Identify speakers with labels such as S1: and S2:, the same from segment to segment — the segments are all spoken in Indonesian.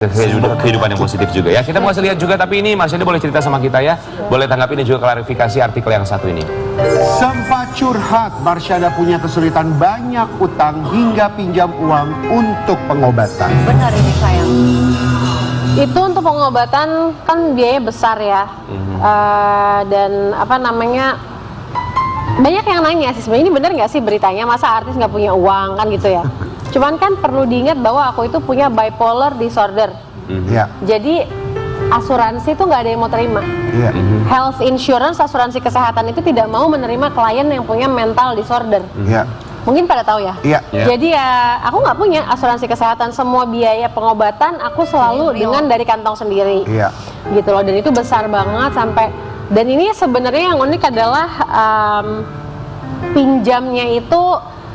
S1: kehidupan yang positif juga ya. Kita mau kasih lihat juga, tapi ini Mas Yedi boleh cerita sama kita ya. Boleh tanggapi dan juga klarifikasi artikel yang satu ini.
S2: Sempat curhat, Marsyanda punya kesulitan banyak utang hingga pinjam uang untuk pengobatan.
S3: Benar ini sayang.
S4: Itu untuk pengobatan kan biaya besar ya. Dan apa namanya, banyak yang nanya sih sebenarnya, ini benar nggak sih beritanya, masa artis nggak punya uang kan gitu ya. Cuman kan perlu diingat bahwa aku itu punya bipolar disorder. Jadi asuransi itu nggak ada yang mau terima. Health insurance, asuransi kesehatan itu tidak mau menerima klien yang punya mental disorder. Mungkin pada tahu ya. Jadi ya aku nggak punya asuransi kesehatan, semua biaya pengobatan aku selalu dengan dari kantong sendiri. Gitu loh, dan itu besar banget sampai, dan ini sebenarnya yang unik adalah pinjamnya itu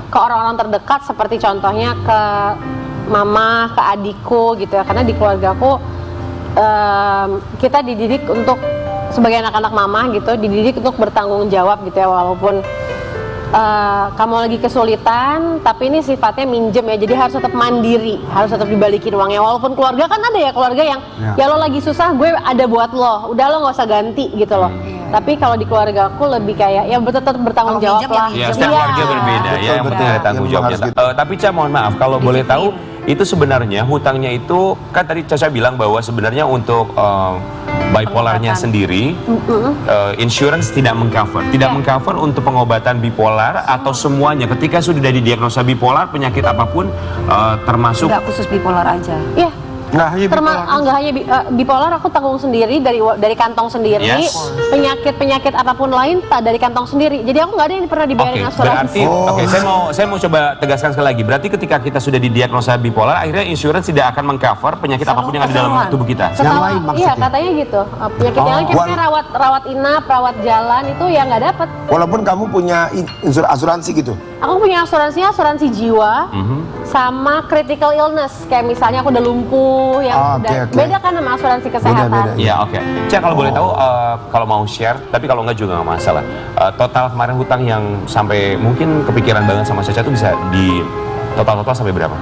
S4: ke orang-orang terdekat, seperti contohnya ke mama, ke adikku gitu ya, karena di keluargaku kita dididik untuk sebagai anak-anak mama gitu, dididik untuk bertanggung jawab gitu ya, walaupun kamu lagi kesulitan, tapi ini sifatnya minjem ya, jadi harus tetap mandiri, harus tetap dibalikin uangnya. Walaupun keluarga kan ada ya keluarga yang ya lo lagi susah, gue ada buat lo, udah lo nggak usah ganti gitu loh. Tapi kalau di keluarga aku lebih kayak ya tetap bertanggung jawab lah.
S1: Ya, setiap keluarga berbeda ya, yang penting ada tanggung jawabnya. Tapi Ca, mohon maaf kalau boleh tahu, itu sebenarnya hutangnya itu kan tadi Caca bilang bahwa sebenarnya untuk bipolarnya sendiri, insurance tidak mengcover, mengcover untuk pengobatan bipolar atau semuanya. Ketika sudah didiagnosa bipolar, penyakit apapun termasuk.
S3: Nggak khusus bipolar aja.
S4: Iya. Nggak hanya bipolar, aku tanggung sendiri dari kantong sendiri. Penyakit apapun lain dari kantong sendiri. Jadi aku nggak ada yang pernah dibayarin asuransi.
S1: Berarti, saya mau coba tegaskan sekali lagi. Berarti ketika kita sudah didiagnosa bipolar, akhirnya insurance tidak akan mengcover penyakit apapun yang ada dalam tubuh kita.
S2: Yang lain maksudnya?
S4: Iya, katanya gitu. Penyakit yang lain kayak rawat inap, rawat jalan itu ya nggak dapat.
S5: Walaupun kamu punya asuransi gitu?
S4: Aku punya asuransi jiwa sama critical illness. Kayak misalnya aku udah lumpuh, yang beda kan sama asuransi kesehatan.
S1: Iya, oke. Cak, kalau boleh tahu, kalau mau share, tapi kalau enggak juga nggak masalah. Total kemarin hutang yang sampai mungkin kepikiran banget sama Caca itu bisa di total sampai berapa?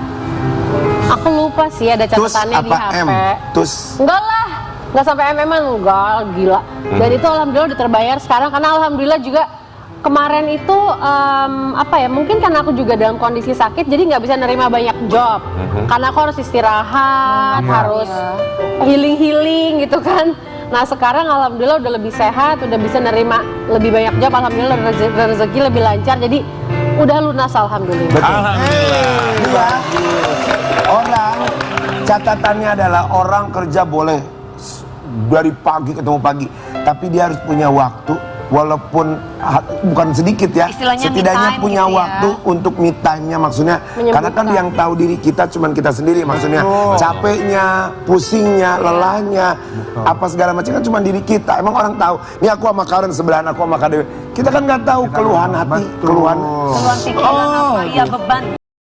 S4: Aku lupa sih, ada catatannya di HP. Enggak lah, nggak sampai MM-an, enggak, gila. Dan itu alhamdulillah udah terbayar sekarang, karena alhamdulillah juga kemarin itu apa ya, mungkin karena aku juga dalam kondisi sakit, jadi nggak bisa nerima banyak job. Karena aku harus istirahat, harus healing gitu kan. Nah sekarang alhamdulillah udah lebih sehat, udah bisa nerima lebih banyak job, alhamdulillah rezeki lebih lancar, jadi udah lunas alhamdulillah.
S5: Alhamdulillah. Orang catatannya adalah orang kerja boleh dari pagi ketemu pagi, tapi dia harus punya waktu, walaupun bukan sedikit ya,
S3: istilahnya
S5: setidaknya punya
S3: gitu
S5: waktu untuk me time-nya, maksudnya karena kan yang tahu diri kita cuman kita sendiri, maksudnya capeknya, pusingnya, lelahnya, apa segala macam kan cuma diri kita. Emang orang tahu, ini aku sama Karen sebelahan, aku sama Kak Dewi, kita kan nggak tahu keluhan hati, keluhan
S3: pikiran apa, ya beban.